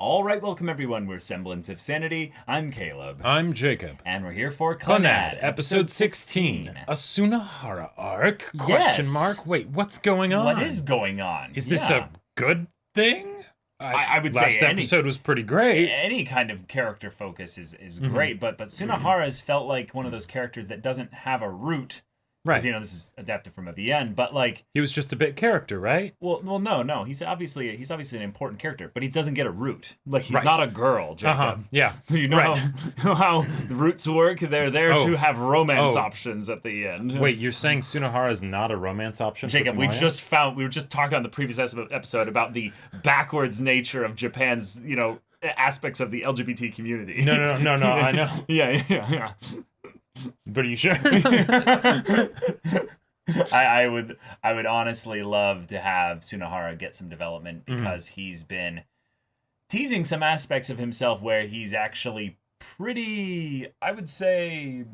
All right, welcome everyone. We're Semblance of Sanity. I'm Caleb. I'm Jacob. And we're here for Clannad, episode 16. A Sunahara arc? Question mark? Wait, what's going on? What is going on? Is this a good thing? I would say last episode was pretty great. Any kind of character focus is great, but Sunahara's felt like one of those characters that doesn't have a root. Right. Because, this is adapted from the end, but like... He was just a bit character, right? Well, no. He's obviously an important character, but he doesn't get a root. Like, he's not a girl, Jacob. Yeah. You know how roots work? They're there to have romance options at the end. Wait, you're saying Sunahara is not a romance option Jacob, for Tomoya? we were just talking on the previous episode about the backwards nature of Japan's, aspects of the LGBT community. No, I know. Yeah. But are you sure? I would honestly love to have Sunahara get some development because he's been teasing some aspects of himself where he's actually pretty, I would say,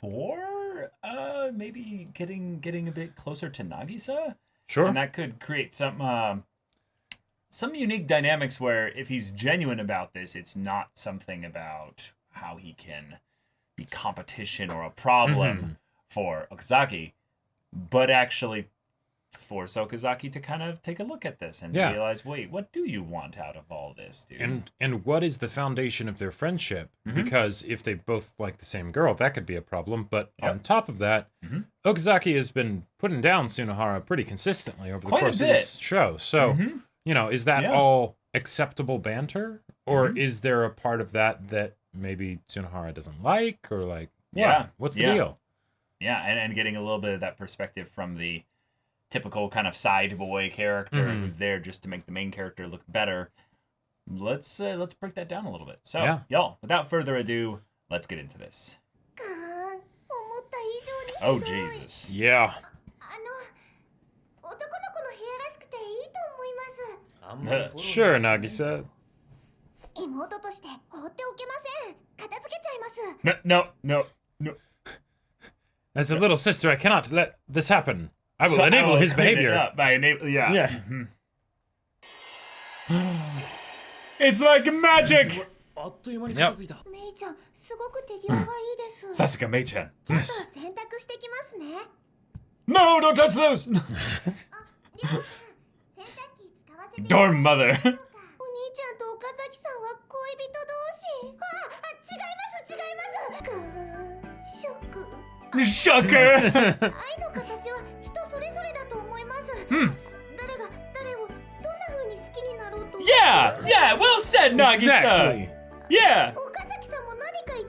maybe getting a bit closer to Nagisa. Sure. And that could create some unique dynamics where if he's genuine about this, it's not something about how he can be competition or a problem for Okazaki, but actually force Okazaki to kind of take a look at this and realize, wait, what do you want out of all this, dude? And what is the foundation of their friendship? Because if they both like the same girl, that could be a problem. But on top of that, Okazaki has been putting down Sunahara pretty consistently over the course of this show. So, is that all acceptable banter? Or is there a part of that maybe Sunahara doesn't like, or like, what's the deal? Yeah, and getting a little bit of that perspective from the typical kind of side boy character who's there just to make the main character look better. Let's break that down a little bit. So, y'all, without further ado, let's get into this. Oh, Jesus. Yeah. Sure, Nagisa. No. As a little sister, I cannot let this happen. I will enable his behavior. It's like magic! Yep. Sasuke Mei-chan. Yes. No, don't touch those! Dorm mother. Shocker! Yeah, well said, Nagisa. Exactly. Yeah.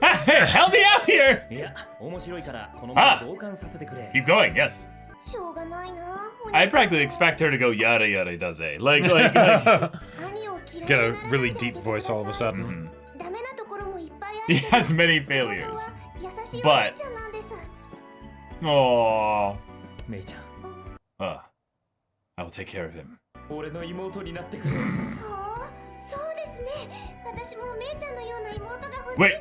Hey, help me out here. Keep going, yes. I practically expect her to go yada yada does it. Like Get a really deep voice all of a sudden. He has many failures. But I will take care of him. Wait.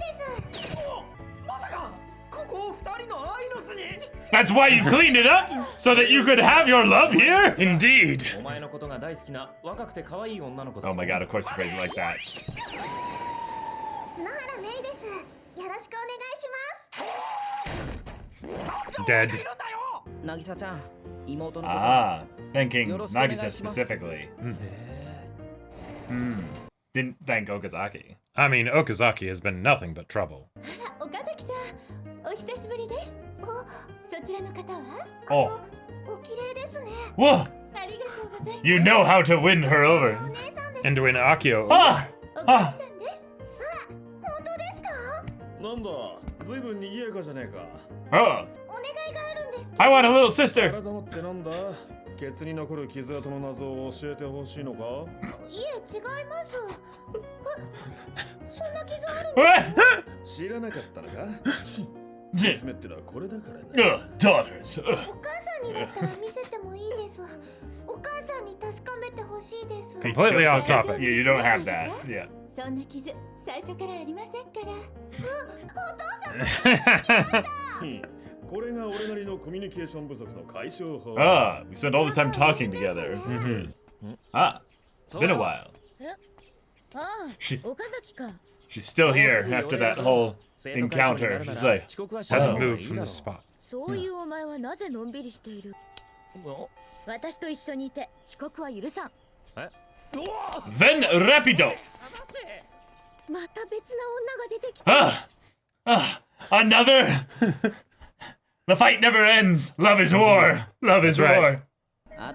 That's why you cleaned it up? So that you could have your love here? Indeed. Oh my god, of course you phrase it like that. Dead. Thanking Nagisa specifically. Didn't thank Okazaki. I mean, Okazaki has been nothing but trouble. Oh. Whoa! You know how to win her over. And to win Akio over. I want a little sister. Daughters. Completely off topic. You don't have that. Yeah. We spent all this time talking together. It's been a while. She, she's still here after that whole encounter. She's like, hasn't moved from the spot. Ven rapido! Another! The fight never ends! Love is war! Love is war! Wait,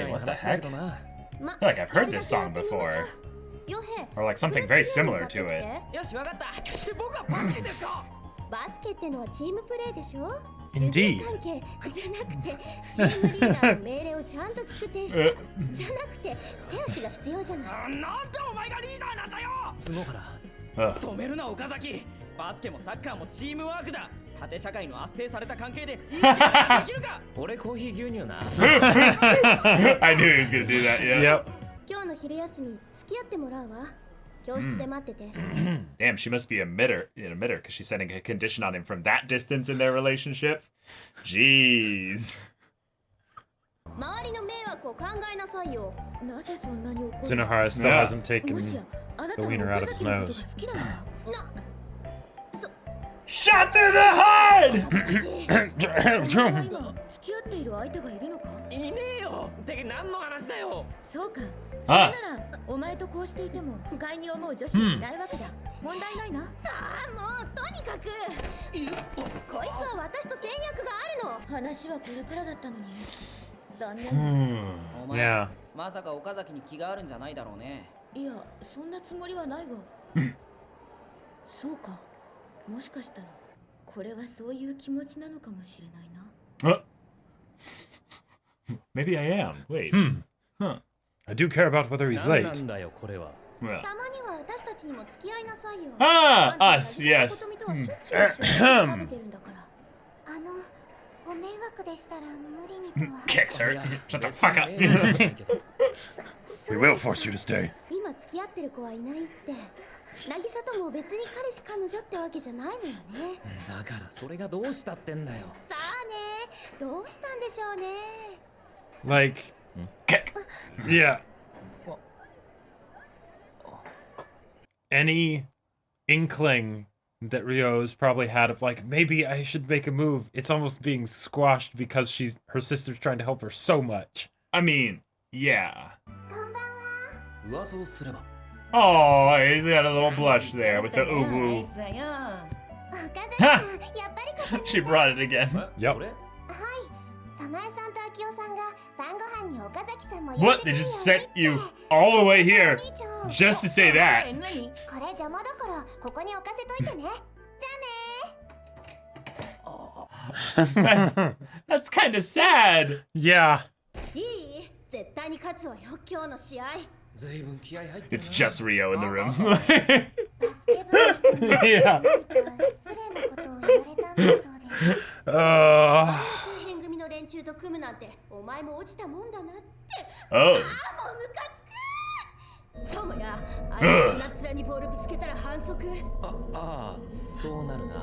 what the heck? I feel like I've heard this song before. Or like something very similar to it. Indeed. I knew he was gonna do that, yeah. Yep. Damn, she must be an emitter because she's setting a condition on him from that distance in their relationship. Jeez. Tsunohara still hasn't taken the wiener out of his nose. Shot through the heart! Yeah. まさか岡崎に気があるんじゃないだろうね。いや、そんなつもりはないが。そうか。もしかしたらこれはそういう気持ちなのかもしれないな。Maybe I am. Wait. Huh. I do care about whether he's late. Ah, us, yes. Kicks her. Shut the fuck up. We will force you to stay. 渚とも別に彼氏彼女ってわけじゃないのよね。だからそれがどうしたってんだよ。さあね、どうしたんでしょうね。Like, yeah. Any inkling that Ryo's probably had of like, maybe I should make a move, it's almost being squashed because her sister's trying to help her so much. I mean, yeah. 噂をすれば。 Oh, he's got a little blush there with the ooh. She brought it again. Yep. What? They just sent you all the way here just to say that. That's kind of sad. Yeah. It's just Ryo in the room. Yeah. Oh. Tomoya, そうなるな。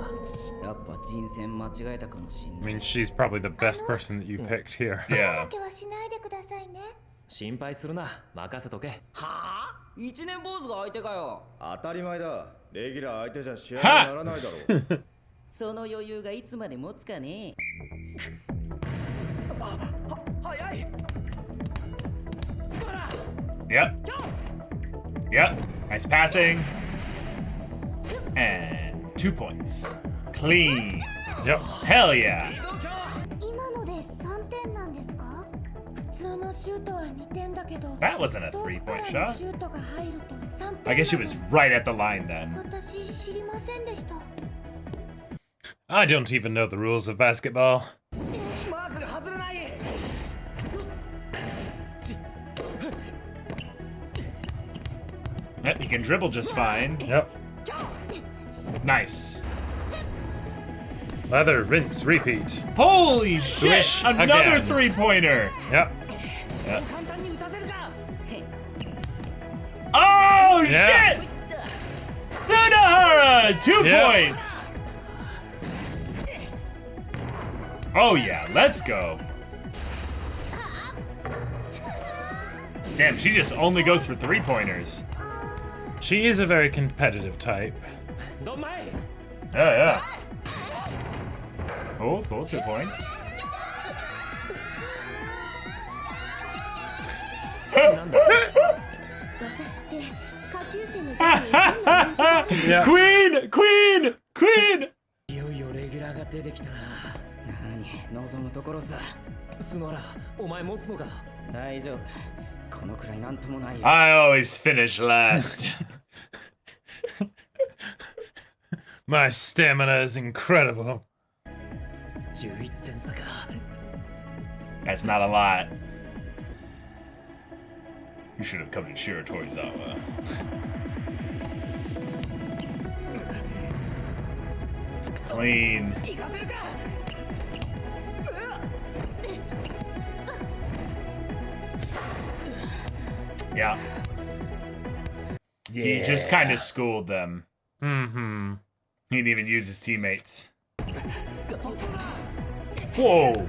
やっぱ人選間違えたかもしん I ない。 mean, she's probably the best person that you picked here. Yeah. 心配するな。任せとけ。はあ？一年坊主が相手かよ。当たり前だ。レギュラー相手じゃ試合にならないだろう。その余裕がいつまで持つかね。早い。 Yep. Yep. Nice passing. And 2 points. Clean. Yep. Hell yeah. That wasn't a 3-point shot. I guess she was right at the line then. I don't even know the rules of basketball. Yep, he can dribble just fine. Yep. Nice. Lather, rinse, repeat. Holy shit! Swish Another again. 3-pointer. Yep. Yep. Oh Yeah. shit! Tsunohara, 2 Yeah. points. Oh yeah, let's go. Damn, she just only goes for 3-pointers. She is a very competitive type. Yeah. Cool, 2 points. Yeah. Queen! いよいよレギュラーが出てきたな。何望むところさ。スノラ、お前持つのか。大丈夫。このくらいなんともないよ。I always finish last. My stamina is incredible. 11点差か。That's not a lot. You should have come to Shiratorizawa. Clean. Yeah. He just kind of schooled them. Mm-hmm. He didn't even use his teammates. Whoa.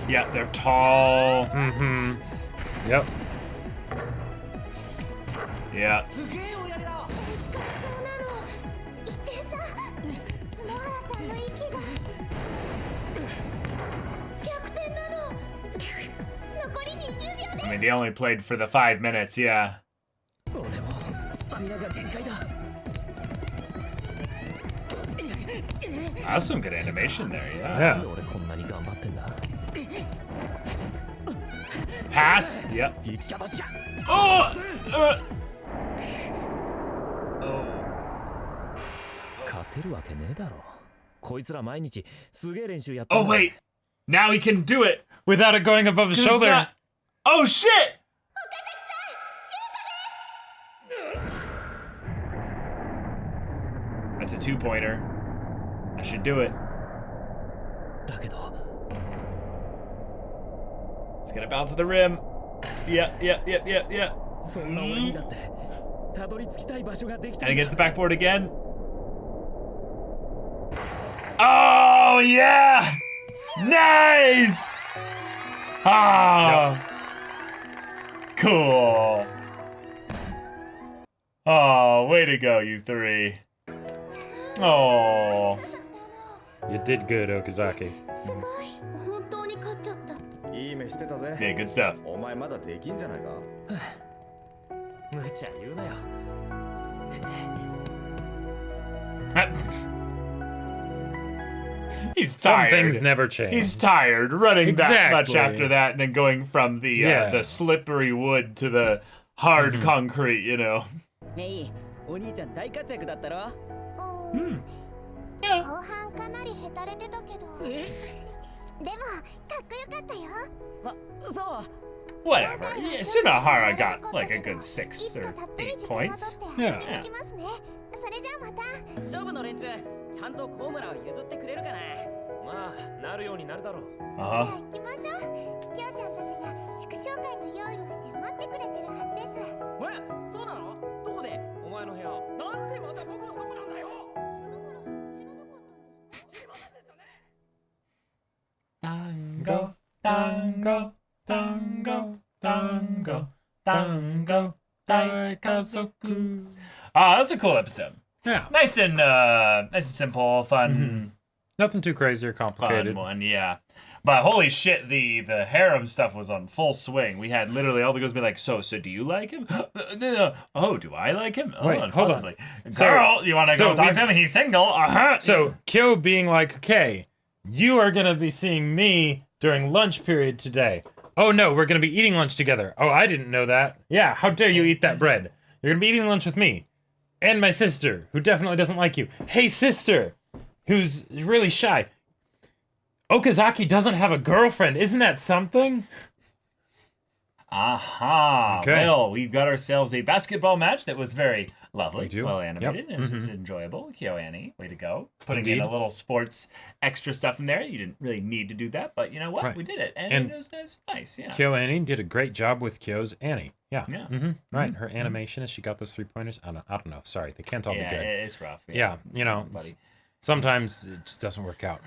Yeah, they're tall. Mm-hmm. Yep. Yeah. I mean, they only played for the 5 minutes, yeah. That's some good animation there, yeah. Yeah. Pass? Yep. Oh! Oh. 勝てるわけねえだろ。こいつら毎日すげえ練習やって Oh, wait! Now he can do it! Without it going above his It's shoulder. not- Oh, shit! That's a 2-pointer. I should do it. だけど It's gonna bounce to the rim. Yeah. そんな俺にだってたどり着きたい場所ができた And against the backboard again. Oh, yeah! Nice! Ah! Cool. Oh, way to go, you three. Oh. You did good, Okazaki. すごい本当に勝っちゃった いい目してたぜ。 Yeah, good stuff. お前まだできんじゃないか。無茶言うなよ He's Some tired. things never change. He's tired running that much Exactly. after that and then going from the slippery wood to the hard concrete, you know. メイ、お兄ちゃん大活躍だったろ Yeah. 後半かなりへたれてたけどでもかっこよかったよそう Whatever. Yeah, Tsunohara got like a good 6 or 8 points. い Yeah. やきますねそれじゃあまた勝負の連中ちゃんとコウムラを譲ってくれるかなまあなるようになるだろう Uh-huh. 行きましょうきょうちゃんたちが祝勝会の用意をして待ってくれてるはずですえそうなのどこでお前の部屋なんでまた僕のとこなんだよ Tango, tango, tango, tango, tango, daikazoku. Ah, that's a cool episode. Yeah. Nice and simple, fun, Nothing too crazy or fun complicated. one, yeah. But holy shit, the harem stuff was on full swing. We had literally all the girls be like, so do you like him? Oh, do I like him? Oh, Wait, hold on. possibly. So- Girl, you want to so go talk we've- to him? He's single. Uh-huh. So, Kyo being like, okay, you are going to be seeing me during lunch period today. Oh, no, we're going to be eating lunch together. Oh, I didn't know that. Yeah, how dare you eat that bread? You're going to be eating lunch with me. And my sister, who definitely doesn't like you. Hey, sister, who's really shy. Okazaki doesn't have a girlfriend. Isn't that something? Aha. Okay. Well, we've got ourselves a basketball match that was very lovely, We do. well animated. Yep. This was enjoyable. KyoAni, way to go. Putting in Indeed. a little sports extra stuff in there. You didn't really need to do that, but you know what? Right. We did it. And, And it was nice, yeah. Kyo Annie did a great job with Kyo's Annie. Yeah. Yeah. Right. Her animation as she got those 3-pointers. I don't know. Sorry. They can't all Yeah, be good. it's rough. Yeah. You know, Buddy. sometimes it just doesn't work out.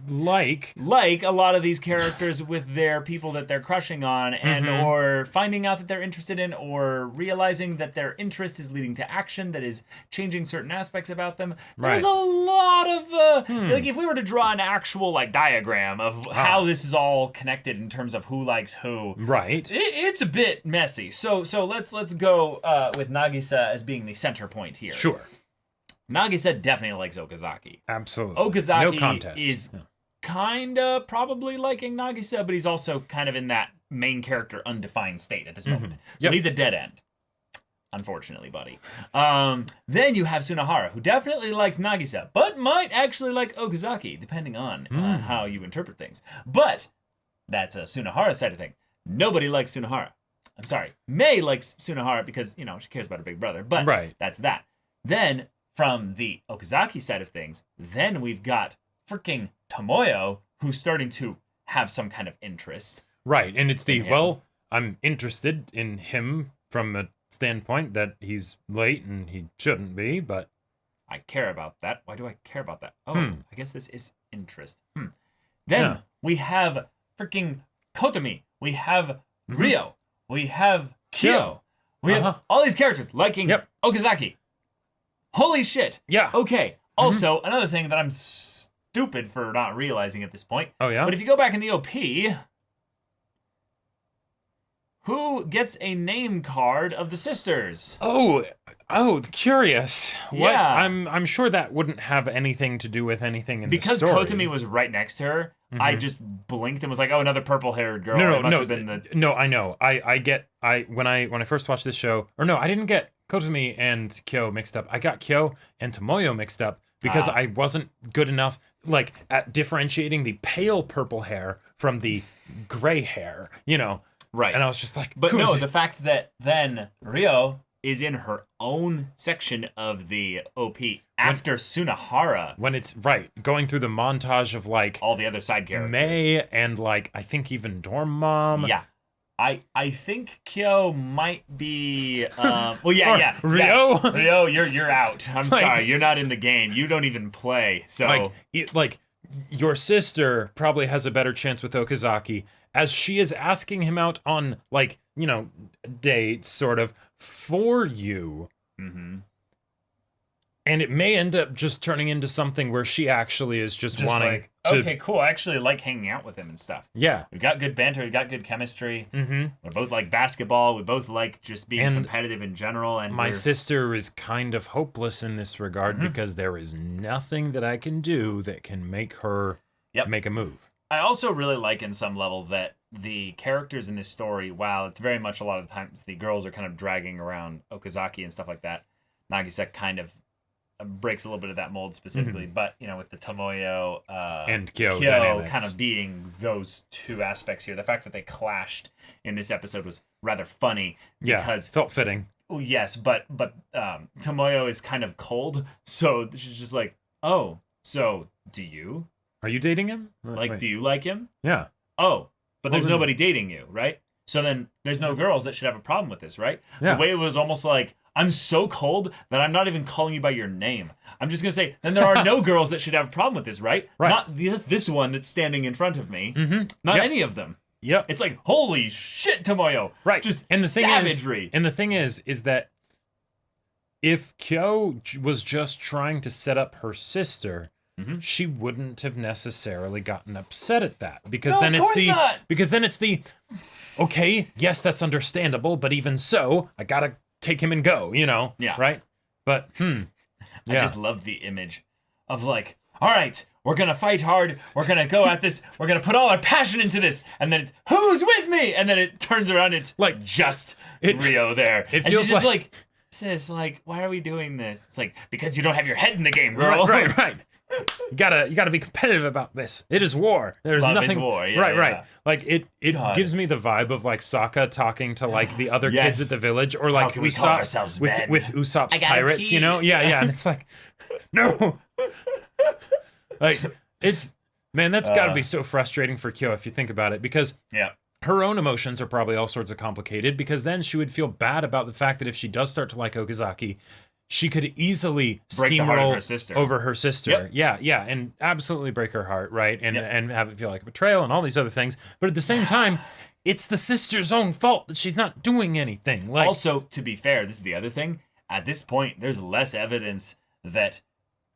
like a lot of these characters with their people that they're crushing on, and or finding out that they're interested in, or realizing that their interest is leading to action that is changing certain aspects about them. There's a lot of like, if we were to draw an actual like diagram of how this is all connected in terms of who likes who, right, it's a bit messy. So let's go with Nagisa as being the center point here. Sure. Nagisa definitely likes Okazaki. Absolutely. Okazaki no contest. is kind of probably liking Nagisa, but he's also kind of in that main character undefined state at this moment. So he's a dead end, unfortunately, buddy. Then you have Sunahara, who definitely likes Nagisa, but might actually like Okazaki, depending on how you interpret things. But that's a Sunahara side of thing. Nobody likes Sunahara. I'm sorry. Mei likes Sunahara because, you know, she cares about her big brother, but that's that. Then, from the Okazaki side of things, then we've got freaking Tomoya, who's starting to have some kind of interest. Right, and it's the, well, I'm interested in him from a standpoint that he's late and he shouldn't be, but... I care about that. Why do I care about that? Oh, I guess this is interest. Then we have freaking Kotomi. We have Ryo. We have Kyo. We have all these characters liking Okazaki. Holy shit. Yeah. Okay. Also, another thing that I'm stupid for not realizing at this point. Oh, yeah? But if you go back in the OP, who gets a name card of the sisters? Oh, curious. What? Yeah. I'm sure that wouldn't have anything to do with anything in the story. Because Kotomi was right next to her, I just blinked and was like, oh, another purple-haired girl. No, I know. When I first watched this show, or no, I didn't get Kotomi and Kyo mixed up. I got Kyo and Tomoya mixed up because I wasn't good enough, like, at differentiating the pale purple hair from the gray hair, you know. Right. And I was just like, but no, the fact that then Ryo is in her own section of the OP after Sunahara. When it's, going through the montage of, like... all the other side characters. Mei and, like, I think even Dorm Mom. Yeah. I think Kyo might be... yeah. Ryo? Yeah. Ryo, you're out. I'm sorry, you're not in the game. You don't even play, so... Your sister probably has a better chance with Okazaki, as she is asking him out on, like, you know, dates, sort of, for you. And it may end up just turning into something where she actually is just wanting like, to... okay, cool, I actually like hanging out with him and stuff. Yeah. We've got good banter, we've got good chemistry. We both like basketball, we both like just being competitive in general. And my sister is kind of hopeless in this regard because there is nothing that I can do that can make her make a move. I also really like in some level that the characters in this story, while it's very much a lot of the times the girls are kind of dragging around Okazaki and stuff like that, Nagisa kind of breaks a little bit of that mold specifically, but you know, with the Tomoya and Kyo kind of being those two aspects here, the fact that they clashed in this episode was rather funny because felt fitting. Yes, but Tomoya is kind of cold, so she's just like, oh, so do you? Are you dating him? Like, do you like him? Yeah. Oh, but there's nobody dating you, right? So then there's no girls that should have a problem with this, right? Yeah. The way it was almost like, I'm so cold that I'm not even calling you by your name. I'm just going to say, then there are no girls that should have a problem with this, right? Not this one that's standing in front of me. Not any of them. Yep. It's like, holy shit, Tomoya. Right. Just and the savagery. And the thing is that if Kyo was just trying to set up her sister, she wouldn't have necessarily gotten upset at that. Because then it's the okay, yes, that's understandable, but even so, I gotta take him and go, you know? Yeah. Right? But, I just love the image of like, all right, we're going to fight hard. We're going to go at this. We're going to put all our passion into this. And then who's with me? And then it turns around. It's like just Ryo there. It and feels she's just like, sis, like, why are we doing this? It's like, because you don't have your head in the game, girl. Right. You gotta be competitive about this. It is war. There's Love nothing. Is war. Yeah, right. Like it gives me the vibe of like Sokka talking to like the other kids at the village, or like Usopp with Usopp's pirates. You know? Yeah. And it's like, no. Like it's that's got to be so frustrating for Kyo if you think about it, because her own emotions are probably all sorts of complicated, because then she would feel bad about the fact that if she does start to like Okazaki, she could easily Break the heart of her steamroll sister. over her sister. Yep. Yeah, and absolutely break her heart, right? And Yep. and have it feel like a betrayal and all these other things. But at the same time, it's the sister's own fault that she's not doing anything. Like, Also, to be fair, this is the other thing. At this point, there's less evidence that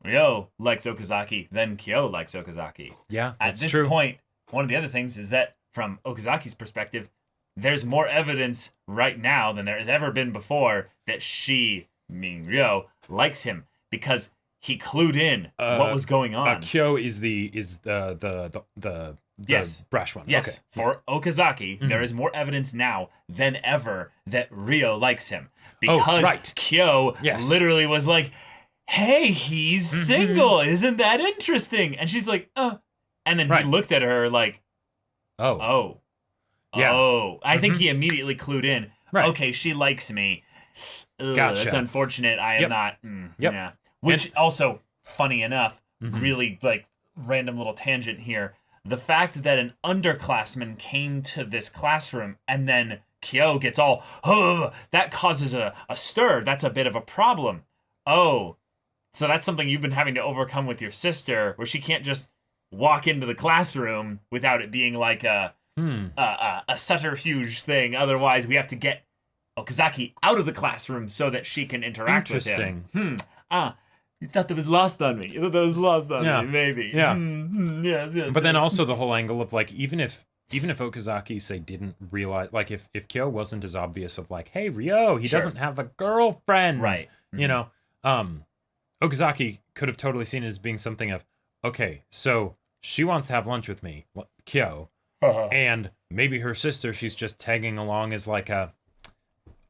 Ryo likes Okazaki than Kyo likes Okazaki. yeah, At that's this true. point, one of the other things is that from Okazaki's perspective, there's more evidence right now than there has ever been before that she, meaning Ryo, likes him because he clued in what was going on. Kyo is the Yes. brash one. Yes, Okay. for Okazaki, there is more evidence now than ever that Ryo likes him. Because right. Kyo Yes. literally was like, hey, he's single. Isn't that interesting? And she's like, And then Right. he looked at her like, Oh. oh. Yeah. Oh. I think he immediately clued in. Right. Okay, she likes me. Ugh, Gotcha. That's unfortunate. I am Yep. not. Yep. Yeah. Which also, funny enough, really like random little tangent here. The fact that an underclassman came to this classroom and then Kyo gets all, that causes a stir. That's a bit of a problem. Oh, so that's something you've been having to overcome with your sister, where she can't just walk into the classroom without it being like a subterfuge thing. Otherwise, we have to get Okazaki out of the classroom so that she can interact with him. Interesting. You thought that was lost on me. You thought that was lost on Yeah. me, maybe. Yeah. Yes. But then also the whole angle of like, even if Okazaki say didn't realize, like if Kyo wasn't as obvious of like, hey Ryo, he Sure. doesn't have a girlfriend, Right. You know, Okazaki could have totally seen it as being something of, okay, so she wants to have lunch with me, Kyo, and maybe her sister, she's just tagging along as like a,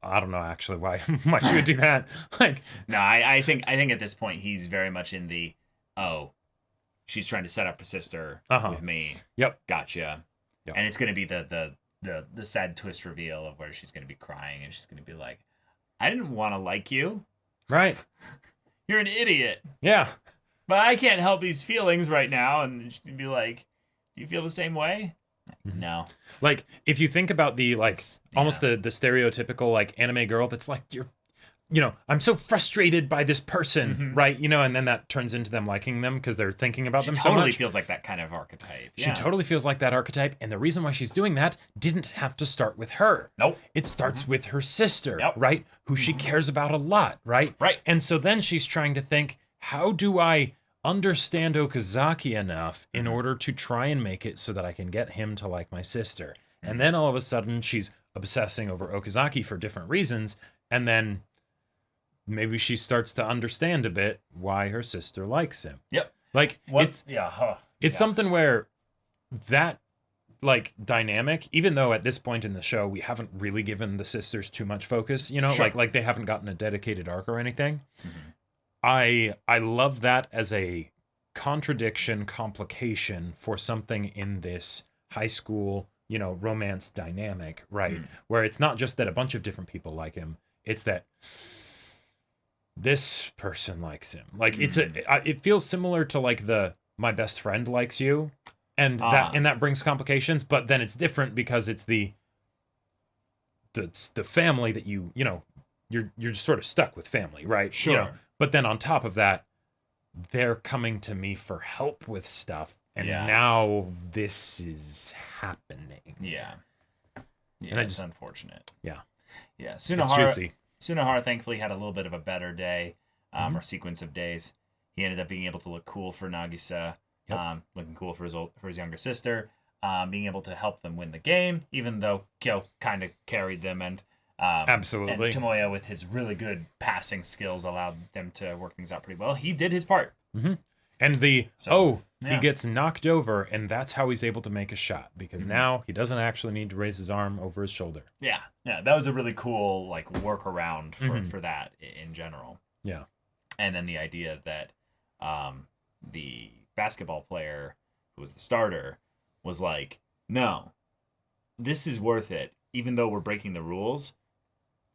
I don't know actually why she would do that. Like, No, I think at this point he's very much in the, she's trying to set up a sister with me. Yep. Gotcha. Yep. And it's gonna be the sad twist reveal of where she's gonna be crying and she's gonna be like, I didn't want to like you. right. You're an idiot. Yeah. But I can't help these feelings right now. And she'd be like, do you feel the same way? No. Like, if you think about the, like, almost yeah. the stereotypical, like, anime girl that's like, I'm so frustrated by this person, right? And then that turns into them liking them because they're thinking about them so Totally much. feels like that kind of archetype. She Yeah. totally feels like that archetype. And the reason why she's doing that didn't have to start with her. Nope. It starts with her sister, Yep. right? Who she cares about a lot, right? Right. And so then she's trying to think, how do I understand Okazaki enough in order to try and make it so that I can get him to like my sister? And then all of a sudden she's obsessing over Okazaki for different reasons. And then maybe she starts to understand a bit why her sister likes him. Yep. Like, It's something where that, like, dynamic, even though at this point in the show we haven't really given the sisters too much focus, Sure. like they haven't gotten a dedicated arc or anything. I love that as a contradiction, complication for something in this high school, romance dynamic, right? Where it's not just that a bunch of different people like him, it's that this person likes him. Like, it feels similar to like the my best friend likes you, and that brings complications, but then it's different because it's the family that you're just sort of stuck with family, right? Sure. But then on top of that, they're coming to me for help with stuff, and Yeah. now this is happening. Yeah. Yeah, And it's unfortunate. Yeah. Yeah. It's juicy. Sunahara thankfully had a little bit of a better day, or sequence of days. He ended up being able to look cool for Nagisa, looking cool for his younger sister, being able to help them win the game, even though Kyo kind of carried them, and Absolutely. and Tomoya with his really good passing skills allowed them to work things out pretty well. He did his part. And he yeah. gets knocked over, and that's how he's able to make a shot, because now he doesn't actually need to raise his arm over his shoulder. Yeah, that was a really cool like workaround for that in general. Yeah. And then the idea that the basketball player who was the starter was like, no, this is worth it, even though we're breaking the rules,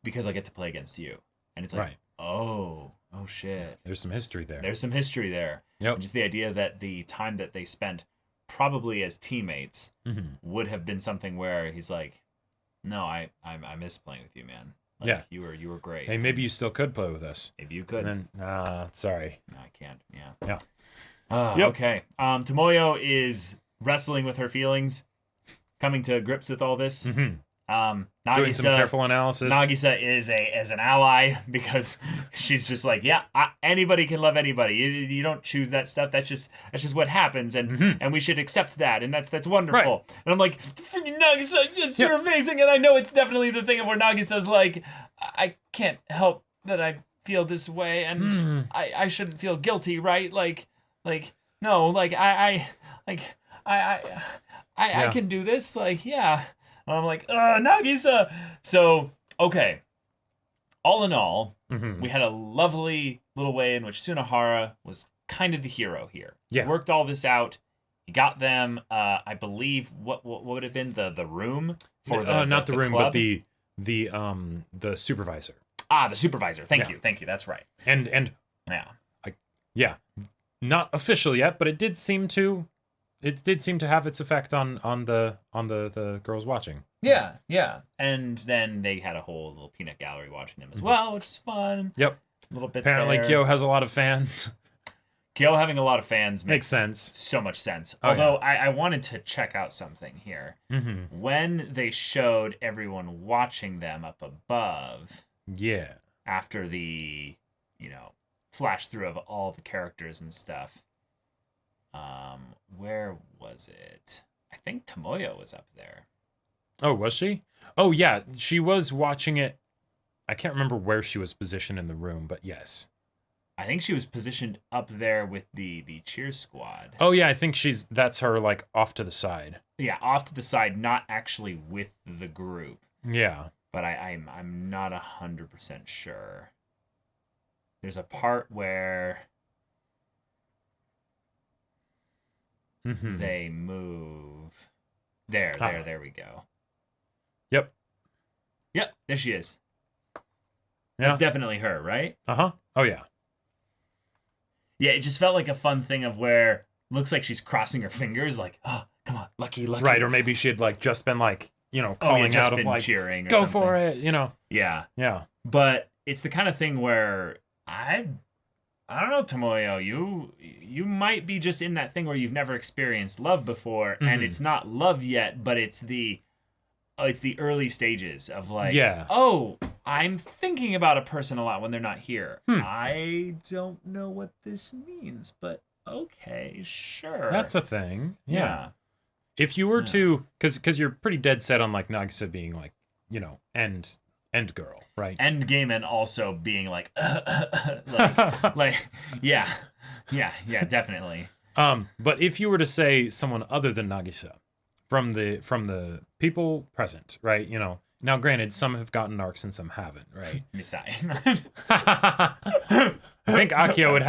because I get to play against you. And it's like, Right. oh shit. There's some history there. There's some history there. Yep. And just the idea that the time that they spent probably as teammates would have been something where he's like, no, I miss playing with you, man. Like, Yeah. You were great. Hey, maybe you still could play with us. Maybe you could. And then, sorry. No, I can't. Yeah. Yeah. Yep. Okay. Tomoyo is wrestling with her feelings, coming to grips with all this. Mm-hmm. Nagisa, Doing some careful analysis. Nagisa is an ally because she's just like, yeah, anybody can love anybody. You don't choose that stuff. That's just what happens, and we should accept that, and that's wonderful. Right. And I'm like, freaking Nagisa, you're amazing, and I know it's definitely the thing of where Nagisa's like, I can't help that I feel this way, and I shouldn't feel guilty, right? Like no, like I can do this, like yeah. And I'm like, Nagisa! So, okay. All in all, we had a lovely little way in which Tsunohara was kind of the hero here. Yeah. He worked all this out. He got them, I believe, what would have been the room? For not the room, club? but the supervisor. Ah, the supervisor. Thank you. That's right. And Yeah. Not official yet, but it did seem to have its effect on the girls watching. Yeah. And then they had a whole little peanut gallery watching them as well, which is fun. Yep. A little bit Apparently, there. Kyo has a lot of fans. Kyo having a lot of fans Makes sense. So much sense. Oh, Although I wanted to check out something here. Mm-hmm. When they showed everyone watching them up above, Yeah. after the, flash through of all the characters and stuff, where was it? I think Tomoya was up there. Oh, was she? Oh, yeah. She was watching it. I can't remember where she was positioned in the room, but yes. I think she was positioned up there with the cheer squad. Oh, yeah. I think that's her, like, off to the side. Yeah, off to the side, not actually with the group. Yeah. But I'm not 100% sure. There's a part where they move. There we go. Yep. Yep, there she is. Yeah. That's definitely her, right? Uh-huh. Oh, yeah. Yeah, it just felt like a fun thing of where looks like she's crossing her fingers, like, oh, come on, lucky. Right, or maybe she had, like, just been, like, calling out of, like, cheering or go something. for it, Yeah. Yeah. But it's the kind of thing where I don't know, Tomoyo, you might be just in that thing where you've never experienced love before, and it's not love yet, but it's the early stages of like, oh, I'm thinking about a person a lot when they're not here. I don't know what this means, but okay, sure. That's a thing. Yeah. If you were to, because you're pretty dead set on like Nagisa being like, end girl, right? End game, and also being like, yeah, definitely. But if you were to say someone other than Nagisa, from the people present, right? Now granted, some have gotten arcs and some haven't, right? Misai. I think Akio would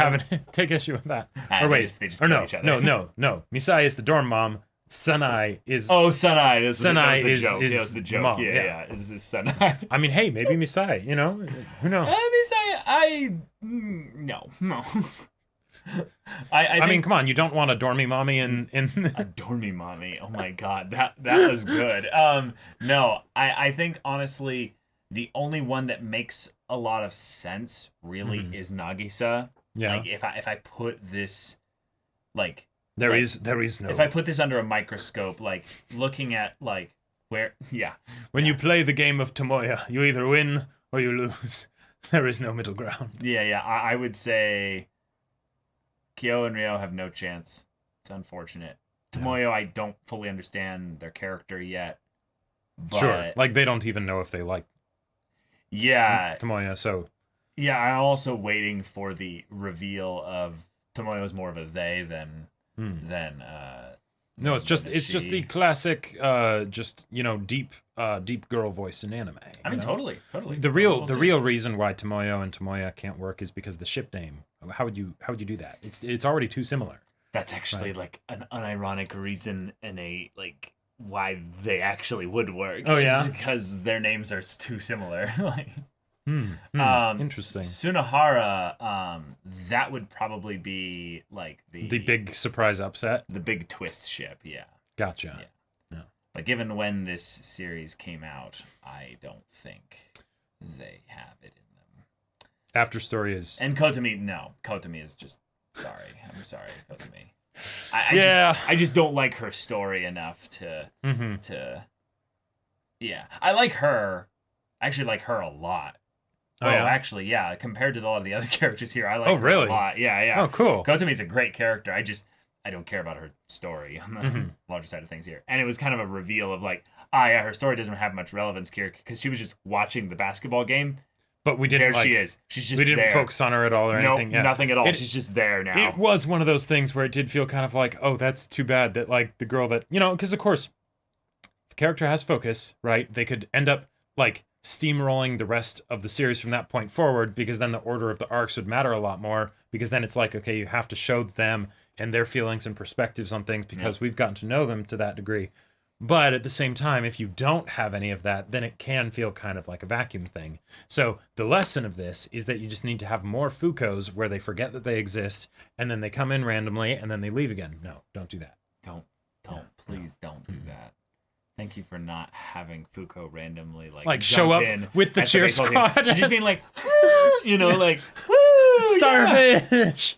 take issue with that. Or wait, they just kill each other. No. Misai is the dorm mom. Sanai is... Oh, Sanai. Sanai is the joke. Mom. Yeah. Is this Sanai? I mean, hey, maybe Misai, who knows? Misai, no. I mean, come on, you don't want a dormy mommy in... A dormy mommy. Oh my god, that was good. No, I think, honestly, the only one that makes a lot of sense, really, is Nagisa. Yeah. Like, if I put this, like... There is no... If I put this under a microscope, like, looking at, like, where... Yeah. When you play the game of Tomoya, you either win or you lose. There is no middle ground. Yeah. I would say Kyo and Ryo have no chance. It's unfortunate. Tomoyo, I don't fully understand their character yet. But sure. Like, they don't even know if they like Tomoya, so... Yeah, I'm also waiting for the reveal of Tomoyo's more of a they than no, it's just the classic deep girl voice in anime. I mean, totally. The real reason why Tomoyo and Tomoya can't work is because the ship name. How would you do that? It's already too similar. That's actually like an unironic reason and a like why they actually would work. Oh yeah, because their names are too similar. Like. Interesting. Tsunohara, that would probably be like the big surprise upset, the big twist ship. Yeah. Gotcha. Yeah. But given when this series came out, I don't think after story is. And Kotomi is just sorry. I'm sorry, Kotomi. I just don't like her story enough to. Yeah, I like her. I actually like her a lot. Oh, yeah? Actually, yeah. Compared to a lot of the other characters here, I like her really? a lot. Yeah. Oh, cool. Kotomi's a great character. I don't care about her story on the larger side of things here. And it was kind of a reveal of like, her story doesn't have much relevance here because she was just watching the basketball game. But we didn't. There she is. She's just we didn't there. focus on her at all or anything. Yeah. Nothing at all. She's just there now. It was one of those things where it did feel kind of like, oh, that's too bad that like the girl that because of course, the character has focus, right? They could end up like steamrolling the rest of the series from that point forward, because then the order of the arcs would matter a lot more, because then it's like, okay, you have to show them and their feelings and perspectives on things because we've gotten to know them to that degree. But at the same time, if you don't have any of that, then it can feel kind of like a vacuum thing. So the lesson of this is that you just need to have more Fuukos where they forget that they exist, and then they come in randomly, and then they leave again. No, don't do that. Please don't do that. Thank you for not having Fuuko randomly like show up with the cheer squad and just being like, like starfish.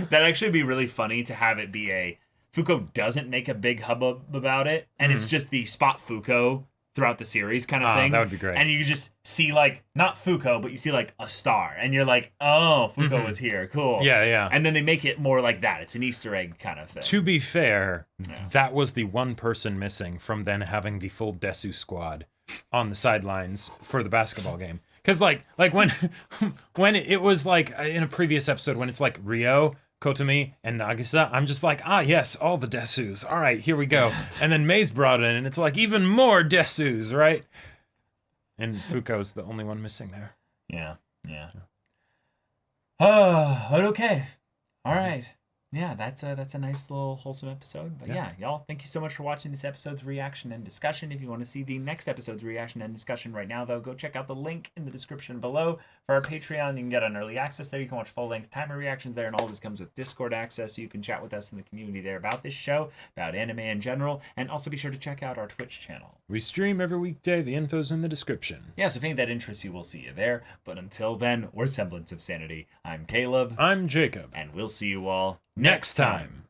That'd actually be really funny to have it be Fuuko doesn't make a big hubbub about it, and it's just the spot Fuuko throughout the series kind of thing. That would be great. And you just see like not Fuuko, but you see like a star, and you're like, oh, Fuuko was here, cool. Yeah. And then they make it more like that. It's an Easter egg kind of thing. To be fair, that was the one person missing from then having the full Desu squad on the sidelines for the basketball game. Because like when it was like in a previous episode when it's like Ryo, Kotomi, and Nagisa, I'm just like, yes, all the Desus. All right, here we go. And then Mei's brought in, and it's like even more Desus, right? And Fuuko's the only one missing there. Yeah. Oh, but okay. All right. Yeah, that's a nice little wholesome episode. But yeah, y'all, thank you so much for watching this episode's reaction and discussion. If you want to see the next episode's reaction and discussion right now, though, go check out the link in the description below for our Patreon. You can get an early access there. You can watch full-length timer reactions there, and all this comes with Discord access, so you can chat with us in the community there about this show, about anime in general, and also be sure to check out our Twitch channel. We stream every weekday. The info's in the description. Yeah, so if any of that interests you, we'll see you there. But until then, we're Semblance of Sanity. I'm Caleb. I'm Jacob. And we'll see you all next time.